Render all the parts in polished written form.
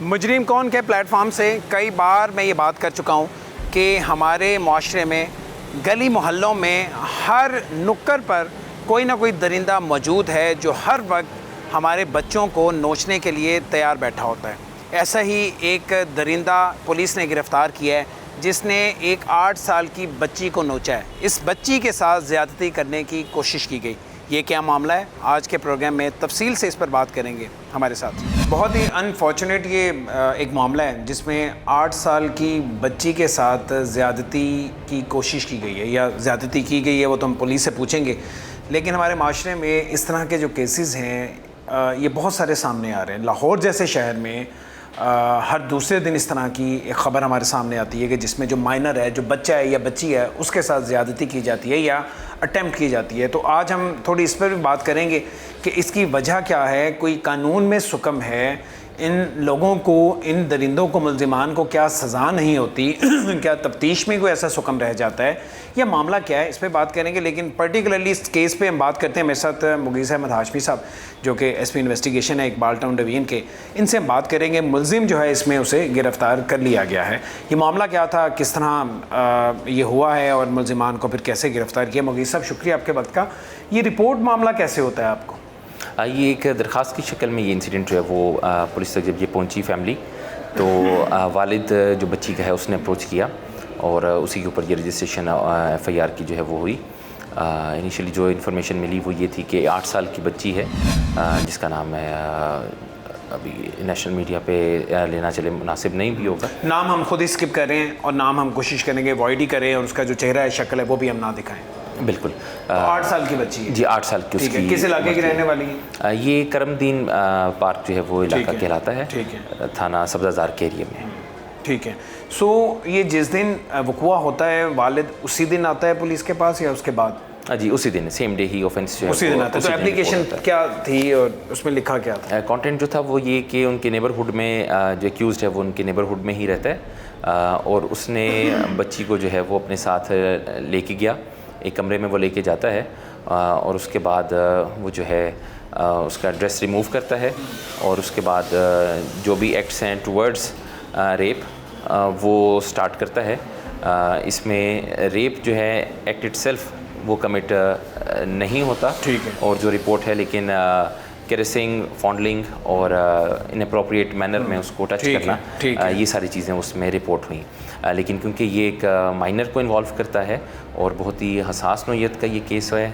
मुजरिम कौन के प्लेटफॉर्म से कई बार मैं ये बात कर चुका हूँ कि हमारे माशरे में गली मोहल्लों में हर नुक्कड़ पर कोई ना कोई दरिंदा मौजूद है जो हर वक्त हमारे बच्चों को नोचने के लिए तैयार बैठा होता है। ऐसा ही एक दरिंदा पुलिस ने गिरफ़्तार किया है जिसने एक 8 साल की बच्ची को नोचा है। इस बच्ची के साथ ज़्यादती करने की कोशिश की गई। ये क्या मामला है, आज के प्रोग्राम में तफसील से इस पर बात करेंगे हमारे साथ। बहुत ही अनफॉर्चुनेट ये एक मामला है जिसमें 8 साल की बच्ची के साथ ज़्यादती की कोशिश की गई है या ज़्यादती की गई है, वो तो हम पुलिस से पूछेंगे। लेकिन हमारे माशरे में इस तरह के जो केसेस हैं ये बहुत सारे सामने आ रहे हैं। लाहौर जैसे शहर में हर दूसरे दिन इस तरह की एक ख़बर हमारे सामने आती है कि जिसमें जो माइनर है, जो बच्चा है या बच्ची है, उसके साथ ज़्यादती की जाती है या अटेम्प्ट की जाती है। तो आज हम थोड़ी इस पर भी बात करेंगे कि इसकी वजह क्या है, कोई कानून में सुकम है, इन लोगों को, इन दरिंदों को, मुल्ज़िमान को क्या सज़ा नहीं होती क्या तफ्तीश में कोई ऐसा सुकम रह जाता है, या मामला क्या है, इस पर बात करेंगे। लेकिन पर्टिकुलरली इस केस पे हम बात करते हैं। मेरे साथ मुगीज़ अहमद हाशमी साहब जो कि एसपी इन्वेस्टिगेशन है इकबाल टाउन डिवीज़न के, इनसे हम बात करेंगे। मुल्ज़िम जो है इसमें उसे गिरफ़्तार कर लिया गया है। ये मामला क्या था, किस तरह ये हुआ है और मुल्ज़िमान को फिर कैसे गिरफ़्तार किया। मुगीज़ साहब शुक्रिया आपके वक्त का। ये रिपोर्ट मामला कैसे होता है आपको? ये एक दरख्वास्त की शक्ल में ये इंसिडेंट जो है वो पुलिस तक जब ये पहुंची फैमिली, तो वालिद जो बच्ची का है उसने अप्रोच किया और उसी के ऊपर ये रजिस्ट्रेशन FIR की जो है वो हुई। इनिशियली जो इन्फॉर्मेशन मिली वो ये थी कि 8 साल की बच्ची है जिसका नाम है, अभी नेशनल मीडिया पे लेना चले मुनासिब नहीं भी होगा, नाम हम खुद ही स्किप कर रहे हैं और नाम हम कोशिश करेंगे अवॉइड ही करें और उसका जो चेहरा है, शक्ल है, वो भी हम ना दिखाएं। बिल्कुल। तो 8 साल की बच्ची है जी, 8 साल की उसकी। किस इलाके की रहने वाली है? ये करमदीन पार्क जो है वो इलाका कहलाता है, ठीक है, थाना सब्ज़ाज़ार के एरिया में। ठीक है। सो ये जिस दिन वक़ुआ होता है, वालिद उसी दिन आता है पुलिस के पास या उसके बाद? जी उसी दिन, सेम डे ही ऑफेंस जो है उसी दिन आता है। तो एप्लीकेशन क्या थी और उसमें लिखा क्या था? कंटेंट जो था वो ये कि उनके नेबरहुड में जो एक्यूज़ड है वो उनके नेबरहुड में ही रहता है और उसने बच्ची को जो है वो अपने साथ लेके गया, एक कमरे में वो लेके जाता है और उसके बाद वो जो है उसका ड्रेस रिमूव करता है और उसके बाद जो भी एक्ट्स हैं टुवर्ड्स रेप वो स्टार्ट करता है। इसमें रेप जो है एक्ट इटसेल्फ वो कमिट नहीं होता, ठीक है, और जो रिपोर्ट है लेकिन कैरेसिंग, फॉन्डलिंग और इनअप्रोप्रिएट मैनर में उसको टच करना, ये सारी चीज़ें उसमें रिपोर्ट हुई। लेकिन क्योंकि ये एक माइनर को इन्वॉल्व करता है और बहुत ही हसास नौइयत का ये केस है,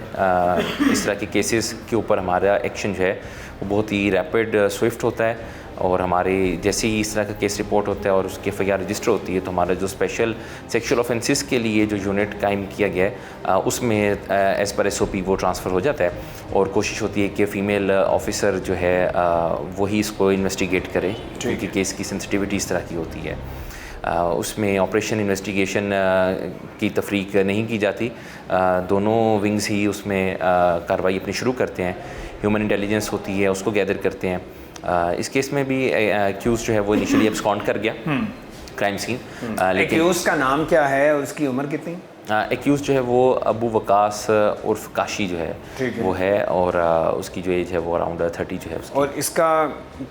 इस तरह के केसेस के ऊपर हमारा एक्शन जो है वो बहुत ही रैपिड, स्विफ्ट होता है और हमारे जैसे ही इस तरह का केस रिपोर्ट होता है और उसकी FIR रजिस्टर होती है तो हमारा जो स्पेशल सेक्सुअल ऑफेंसेस के लिए जो यूनिट कायम किया गया है उसमें एज़ पर SOP वो ट्रांसफ़र हो जाता है और कोशिश होती है कि फ़ीमेल ऑफिसर जो है वही इसको इन्वेस्टिगेट करे क्योंकि केस की सेंसिटिविटी इस तरह की होती है। उसमें ऑपरेशन इन्वेस्टिगेशन की तफरीक नहीं की जाती, दोनों विंग्स ही उसमें कार्रवाई अपनी शुरू करते हैं। ह्यूमन इंटेलिजेंस होती है, उसको गैदर करते हैं। इस केस में भी एक्यूज़ जो है वो इनिशियली एब्सकॉन्ड कर गया क्राइम सीन। लेकिन एक्यूज़ का नाम क्या है और उसकी उम्र कितनी? एक्यूज़ जो है वो अबू वकास उर्फ काशी जो है वो है और उसकी जो एज है वो अराउंड 30 जो है उसकी। और इसका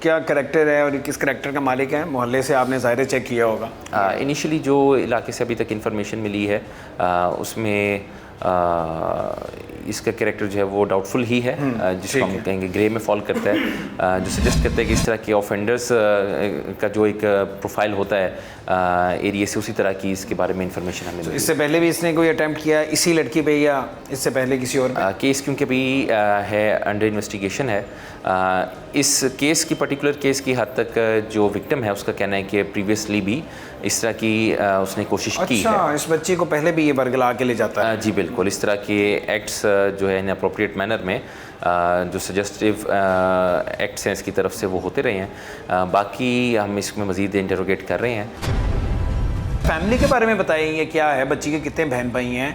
क्या करैक्टर है और किस करैक्टर का मालिक है? मोहल्ले से आपने ज़ाहिर चेक किया होगा। इनिशियली जो इलाके से अभी तक इन्फॉर्मेशन मिली है उसमें इसका कैरेक्टर जो है वो डाउटफुल ही है, जिसको हम कहेंगे ग्रे में फॉल करता है, जो सजेस्ट करता है कि इस तरह के ऑफेंडर्स का जो एक प्रोफाइल होता है एरिया से, उसी तरह की इसके बारे में इंफॉर्मेशन हमें मिली। इससे पहले भी इसने कोई अटैम्प्ट किया इसी लड़की पे या इससे पहले किसी और पे? केस क्योंकि अभी है अंडर इन्वेस्टिगेशन है। इस केस की पर्टिकुलर केस की हद तक जो विक्टिम है उसका कहना है कि प्रीवियसली भी इस तरह की उसने कोशिश की है। अच्छा, इस बच्ची को पहले भी ये बरगला के ले जाता है? जी बिल्कुल, इस तरह के एक्ट्स जो है इनअप्रोप्रिएट मैनर में जो सजेस्टिव एक्ट्स हैं इसकी तरफ से वो होते रहे हैं। बाकी हम इसमें मज़ीद इंटरोगेट कर रहे हैं। फैमिली के बारे में बताइए, ये क्या है, बच्ची के कितने बहन भाई हैं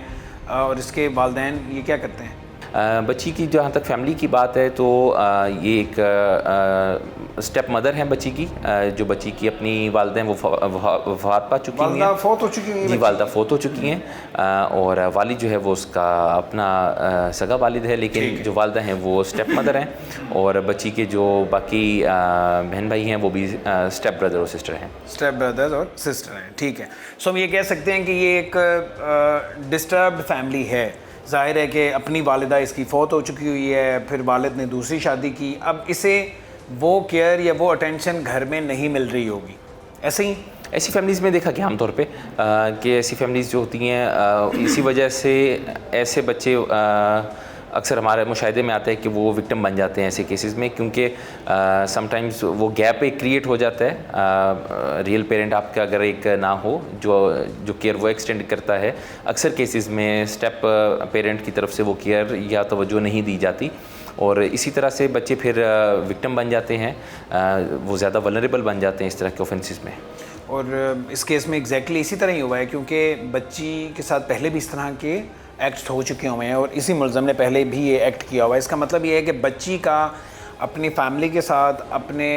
और इसके वालिदैन ये क्या करते हैं? बच्ची की जहाँ तक फैमिली की बात है तो ये एक स्टेप मदर हैं बच्ची की, जो बच्ची की अपनी वालिदैन वो वफ़ात पा चुकी हैं, फौत हो चुकी हैं जी, वालिदा फौत हो चुकी हैं, और वालिद जो है वो उसका अपना सगा वालिद है, लेकिन जो वालिदा हैं वो स्टेप मदर हैं, और बच्ची के जो बाकी बहन भाई हैं वो भी स्टेप ब्रदर और सिस्टर हैं। स्टेप ब्रदर्स और सिस्टर हैं, ठीक है। सो हम ये कह सकते हैं कि ये एक डिस्टर्ब्ड फैमिली है। ज़ाहिर है कि अपनी वालिदा इसकी फ़ौत हो चुकी हुई है, फिर वालिद ने दूसरी शादी की, अब इसे वो केयर या वो अटेंशन घर में नहीं मिल रही होगी, ऐसे ही ऐसी फैमिलीज़ में देखा कि आमतौर पे कि ऐसी फैमिलीज़ जो होती हैं इसी वजह से ऐसे बच्चे अक्सर हमारे मुशाहिदे में आता है कि वो विक्टिम बन जाते हैं ऐसे केसेस में, क्योंकि समटाइम्स वो गैप एक क्रिएट हो जाता है। रियल पेरेंट आपका अगर एक ना हो जो केयर वो एक्सटेंड करता है, अक्सर केसेस में स्टेप पेरेंट की तरफ से वो केयर या तवज्जो नहीं दी जाती, और इसी तरह से बच्चे फिर विक्टिम बन जाते हैं, वो ज़्यादा वल्नरेबल बन जाते हैं इस तरह के ऑफेंसेस में। और इस केस में एग्जैक्टली इसी तरह ही हुआ है, क्योंकि बच्ची के साथ पहले भी इस तरह के एक्ट्स हो चुके हुए हैं और इसी मुलज़म ने पहले भी ये एक्ट किया हुआ है। इसका मतलब ये है कि बच्ची का अपनी फैमिली के साथ, अपने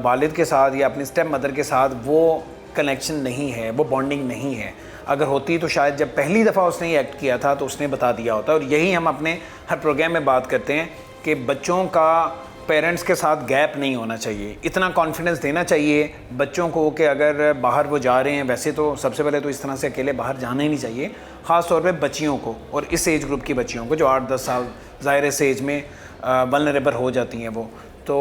वालिद के साथ या अपनी स्टेप मदर के साथ वो कनेक्शन नहीं है, वो बॉन्डिंग नहीं है। अगर होती तो शायद जब पहली दफ़ा उसने ये एक्ट किया था तो उसने बता दिया होता। और यही हम अपने हर प्रोग्राम में बात करते हैं कि बच्चों का पेरेंट्स के साथ गैप नहीं होना चाहिए, इतना कॉन्फिडेंस देना चाहिए बच्चों को कि अगर बाहर वो जा रहे हैं, वैसे तो सबसे पहले तो इस तरह से अकेले बाहर जाना ही नहीं चाहिए, ख़ास तौर पे बच्चियों को, और इस एज ग्रुप की बच्चियों को जो 8-10 साल ज़ाहिर इस एज में वल्नरेबल हो जाती हैं वो। तो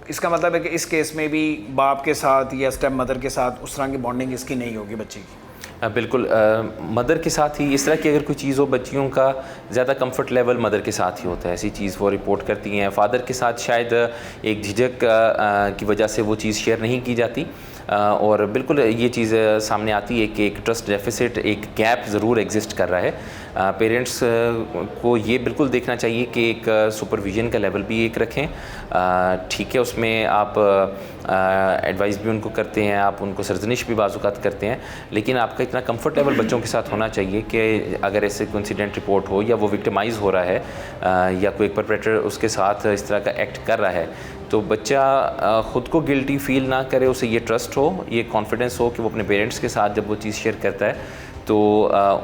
इसका मतलब है कि इस केस में भी बाप के साथ या स्टेप मदर के साथ उस तरह की बॉन्डिंग इसकी नहीं होगी बच्ची की। बिल्कुल, मदर के साथ ही इस तरह की अगर कोई चीज़ हो, बच्चियों का ज़्यादा कंफर्ट लेवल मदर के साथ ही होता है, ऐसी चीज़ वो रिपोर्ट करती हैं। फ़ादर के साथ शायद एक झिझक की वजह से वो चीज़ शेयर नहीं की जाती, और बिल्कुल ये चीज़ सामने आती है कि एक ट्रस्ट डेफिसिट, एक गैप ज़रूर एग्जिस्ट कर रहा है। पेरेंट्स को ये बिल्कुल देखना चाहिए कि एक सुपरविज़न का लेवल भी एक रखें। ठीक है, उसमें आप एडवाइस भी उनको करते हैं, आप उनको सरजनिश भी बाज़-औक़ात करते हैं, लेकिन आपका इतना कंफर्ट लेवल बच्चों के साथ होना चाहिए कि अगर ऐसे कोई इंसिडेंट रिपोर्ट हो या वो विक्टिमाइज़ हो रहा है या कोई परपेट्रेटर उसके साथ इस तरह का एक्ट कर रहा है, तो बच्चा ख़ुद को गिल्टी फील ना करे, उसे ये ट्रस्ट हो, ये कॉन्फिडेंस हो कि वो अपने पेरेंट्स के साथ जब वो चीज़ शेयर करता है तो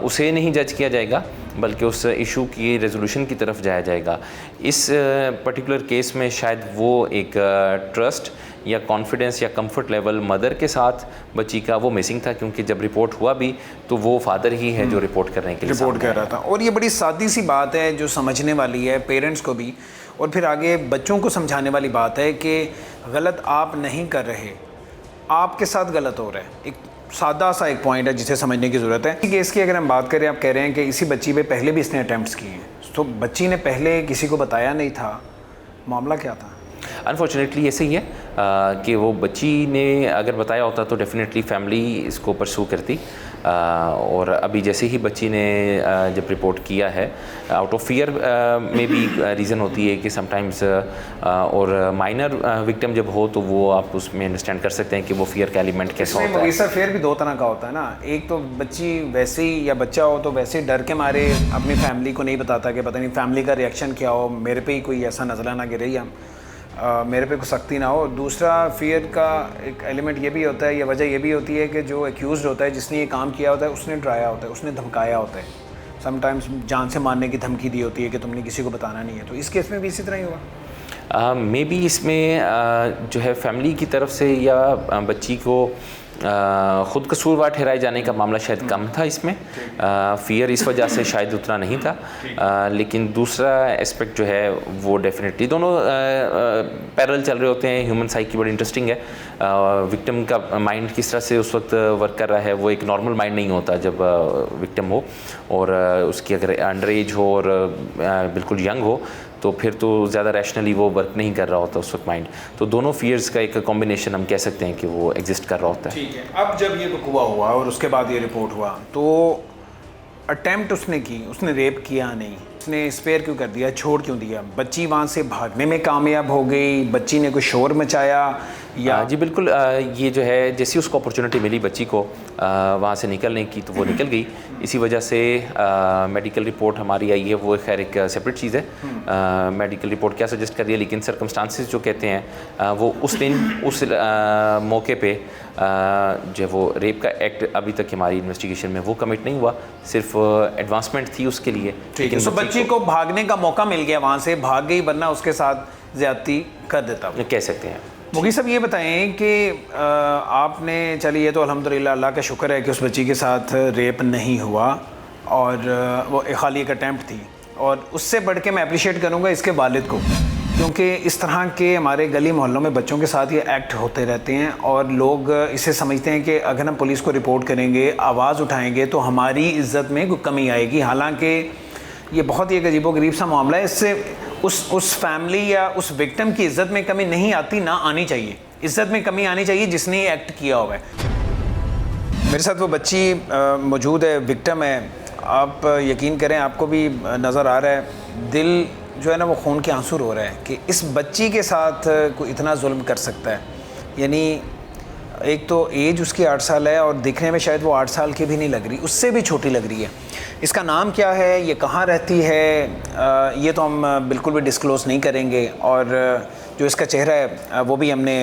उसे नहीं जज किया जाएगा, बल्कि उस इशू की रेजोल्यूशन की तरफ जाया जाएगा। इस पर्टिकुलर केस में शायद वो एक ट्रस्ट या कॉन्फिडेंस या कंफर्ट लेवल मदर के साथ बच्ची का वो मिसिंग था, क्योंकि जब रिपोर्ट हुआ भी तो वो फादर ही है जो रिपोर्ट करने के लिए रिपोर्ट कर रहा था। और ये बड़ी सादी सी बात है जो समझने वाली है पेरेंट्स को भी, और फिर आगे बच्चों को समझाने वाली बात है कि गलत आप नहीं कर रहे, आपके साथ गलत हो रहा है। एक सादा सा एक पॉइंट है जिसे समझने की ज़रूरत है। केस की अगर हम बात करें, आप कह रहे हैं कि इसी बच्ची पे पहले भी इसने अटैम्प्ट्स किए हैं, तो बच्ची ने पहले किसी को बताया नहीं था, मामला क्या था? अनफॉर्चुनेटली ऐसे ही है कि वो बच्ची ने अगर बताया होता तो डेफिनेटली फैमिली इसको परसू करती, और अभी जैसे ही बच्ची ने जब रिपोर्ट किया है, आउट ऑफ फियर में भी रीज़न होती है कि समटाइम्स, और माइनर विक्टिम जब हो तो वो आप उसमें अंडरस्टैंड कर सकते हैं कि वो फियर का एलिमेंट कैसा होता है। इसमें फियर भी दो तरह का होता है ना, एक तो बच्ची वैसे ही या बच्चा हो तो वैसे डर के मारे अपनी फैमिली को नहीं बताता कि पता नहीं फैमिली का रिएक्शन क्या हो, मेरे पे ही कोई ऐसा नज़ला ना गिरे या मेरे पे कोई सख्ती ना हो। दूसरा फियर का एक एलिमेंट ये भी होता है, या वजह ये भी होती है कि जो एक्यूज़ड होता है, जिसने ये काम किया होता है, उसने डराया होता है, उसने धमकाया होता है, समटाइम्स जान से मारने की धमकी दी होती है कि तुमने किसी को बताना नहीं है। तो इस केस में भी इसी तरह ही हुआ। मे बी इसमें जो है फैमिली की तरफ से या बच्ची को ख़ुद कसूरवार ठहराए जाने का मामला शायद कम था इसमें, फ़ियर इस वजह से शायद उतना नहीं था, लेकिन दूसरा एस्पेक्ट जो है वो डेफिनेटली दोनों पैरेलल चल रहे होते हैं। ह्यूमन साइकी बड़ी इंटरेस्टिंग है, विक्टिम का माइंड किस तरह से उस वक्त वर्क कर रहा है, वो एक नॉर्मल माइंड नहीं होता जब विक्टिम हो, और उसकी अगर अंडर एज हो और बिल्कुल यंग हो तो फिर तो ज़्यादा रैशनली वो वर्क नहीं कर रहा होता उस वक्त माइंड। तो दोनों फियर्स का एक कॉम्बिनेशन हम कह सकते हैं कि वो एग्जिस्ट कर रहा होता है। ठीक है, अब जब ये वक़ुआ हुआ और उसके बाद ये रिपोर्ट हुआ तो अटैम्प्ट उसने की, उसने रेप किया नहीं, उसने स्पेयर क्यों कर दिया, छोड़ क्यों दिया? बच्ची वहाँ से भागने में कामयाब हो गई, बच्ची ने कोई शोर मचाया, या जी बिल्कुल, ये जो है जैसी उसको अपॉर्चुनिटी मिली बच्ची को वहाँ से निकलने की तो वो निकल गई। इसी वजह से मेडिकल रिपोर्ट हमारी आई है, वो खैर एक सेपरेट चीज़ है। मेडिकल रिपोर्ट क्या सजेस्ट कर रही है, लेकिन सर्कमस्टांसिस जो कहते हैं वो उस दिन उस मौके पे जो वो रेप का एक्ट अभी तक हमारी इन्वेस्टिगेशन में वो कमिट नहीं हुआ, सिर्फ एडवांसमेंट थी उसके लिए। ठीक है, तो बच्ची को भागने का मौका मिल गया, वहाँ से भाग गई, वरना उसके साथ ज़्यादती कर देता, कह सकते हैं। मुगी साहब ये बताएं कि आपने, चलिए ये तो अल्हम्दुलिल्लाह अल्लाह का शुक्र है कि उस बच्ची के साथ रेप नहीं हुआ और वो खाली एक अटैम्प्ट थी, और उससे बढ़ के मैं अप्रिशिएट करूँगा इसके वालिद को, क्योंकि इस तरह के हमारे गली मोहल्लों में बच्चों के साथ ये एक्ट होते रहते हैं और लोग इसे समझते हैं कि अगर हम पुलिस को रिपोर्ट करेंगे, आवाज़ उठाएंगे तो हमारी इज़्ज़त में कोई कमी आएगी। हालांकि ये बहुत ही एक अजीबोगरीब सा मामला है, इससे उस फैमिली या उस विक्टिम की इज़्ज़त में कमी नहीं आती, ना आनी चाहिए। इज़्ज़त में कमी आनी चाहिए जिसने ये एक्ट किया हुआ है। मेरे साथ वो बच्ची मौजूद है, विक्टिम है। आप यकीन करें, आपको भी नज़र आ रहा है, दिल जो है ना वो खून के आंसू रो रहा है कि इस बच्ची के साथ कोई इतना जुल्म कर सकता है। यानी एक तो एज उसकी 8 साल है और दिखने में शायद वो 8 साल की भी नहीं लग रही, उससे भी छोटी लग रही है। इसका नाम क्या है, ये कहाँ रहती है, ये तो हम बिल्कुल भी डिस्क्लोज़ नहीं करेंगे, और जो इसका चेहरा है वो भी हमने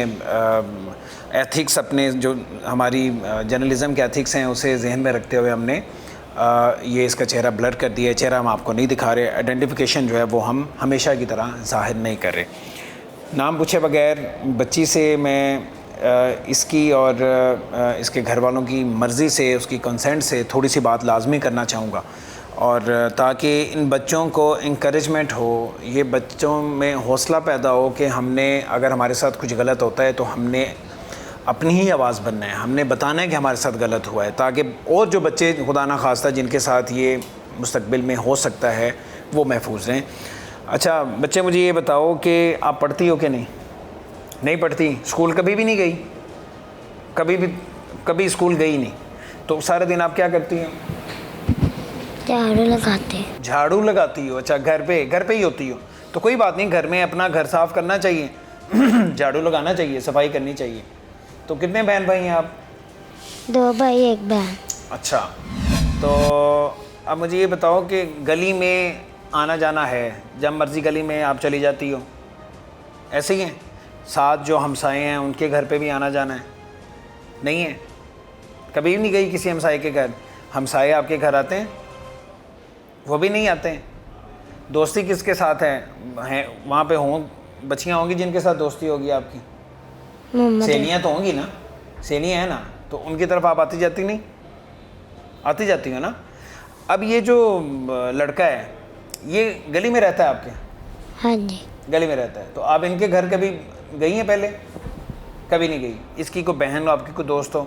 एथिक्स, अपने जो हमारी जर्नलिज़म के एथिक्स हैं उसे जहन में रखते हुए हमने ये इसका चेहरा ब्लर कर दिया है। चेहरा हम आपको नहीं दिखा रहे, आइडेंटिफिकेशन जो है वो हम हमेशा की तरह ज़ाहिर नहीं कर रहे। नाम पूछे बगैर बच्ची से मैं इसकी और इसके घर वालों की मर्ज़ी से, उसकी कंसेंट से थोड़ी सी बात लाजमी करना चाहूँगा, और ताकि इन बच्चों को इंकरेजमेंट हो, ये बच्चों में हौसला पैदा हो कि हमने, अगर हमारे साथ कुछ गलत होता है तो हमने अपनी ही आवाज़ बनना है, हमने बताना है कि हमारे साथ गलत हुआ है, ताकि और जो बच्चे खुदा ना खास्ता जिनके साथ ये मुस्तकबिल में हो सकता है वो महफूज रहें। अच्छा बच्चे, मुझे ये बताओ कि आप पढ़ती हो कि नहीं? नहीं पढ़ती? स्कूल कभी भी नहीं गई? कभी स्कूल गई नहीं? तो सारे दिन आप क्या करती हैं? झाड़ू लगाते। झाड़ू लगाती हो? अच्छा, घर पे ही होती हो? तो कोई बात नहीं, घर में अपना घर साफ़ करना चाहिए झाड़ू लगाना चाहिए, सफाई करनी चाहिए। तो कितने बहन भाई हैं आप? 2 भाई 1 बहन। अच्छा, तो अब मुझे ये बताओ कि गली में आना जाना है, जब मर्ज़ी गली में आप चली जाती हो, ऐसे ही हैं? साथ जो हमसाए हैं उनके घर पे भी आना जाना है? नहीं है? कभी भी नहीं गई किसी हमसाए के घर? हमसाए आपके घर आते हैं? वो भी नहीं आते हैं? दोस्ती किसके साथ है वहाँ पे? हों बच्चियाँ होंगी जिनके साथ दोस्ती होगी आपकी? सहेलियाँ तो होंगी ना? सहेलियाँ हैं ना, तो उनकी तरफ आप आती जाती नहीं? आती जाती हो ना? अब ये जो लड़का है ये गली में रहता है आपके? हाँ जी। गली में रहता है, तो आप इनके घर कभी गई हैं पहले? कभी नहीं गई। इसकी कोई बहन हो, आपकी कोई दोस्त हो?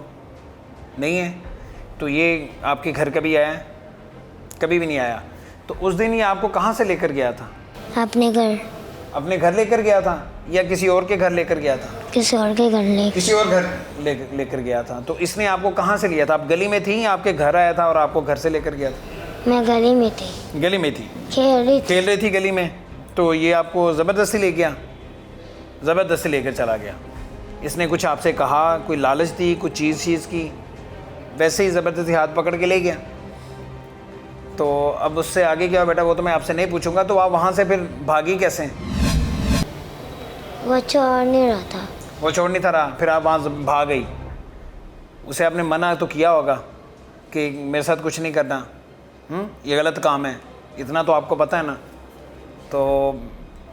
नहीं है? तो ये आपके घर कभी आया? कभी भी नहीं आया। तो उस दिन ये आपको कहाँ से लेकर गया था? अपने घर। अपने घर लेकर गया था या किसी और के घर लेकर गया था? किसी और के घर ले। किसी और घर लेकर गया था। तो इसने आपको कहाँ से लिया था? आप गली में थी या आपके घर आया था और आपको घर से लेकर गया था? मैं गली में थी। गली में थी? खेल रही थी गली में, तो ये आपको ज़बरदस्ती ले गया? ज़बरदस्ती लेकर चला गया। इसने कुछ आपसे कहा, कोई लालच दी, कुछ चीज़ की, वैसे ही ज़बरदस्ती हाथ पकड़ के ले गया? तो अब उससे आगे क्या बेटा वो तो मैं आपसे नहीं पूछूंगा। तो आप वहाँ से फिर भागी कैसे? वो छोड़ नहीं रहा था। वो छोड़ नहीं था रहा, फिर आप वहाँ भाग गई? उसे आपने मना तो किया होगा कि मेरे साथ कुछ नहीं करना, ये गलत काम है, इतना तो आपको पता है ना? तो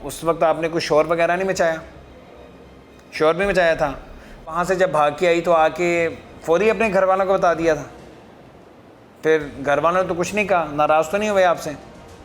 उस वक्त आपने कुछ शोर वगैरह नहीं मचाया? शोर भी मचाया था? वहाँ से जब भाग के आई तो आके फौरी अपने घर वालों को बता दिया था? फिर घर वालों ने तो कुछ नहीं कहा, नाराज़ तो नहीं हुए आपसे?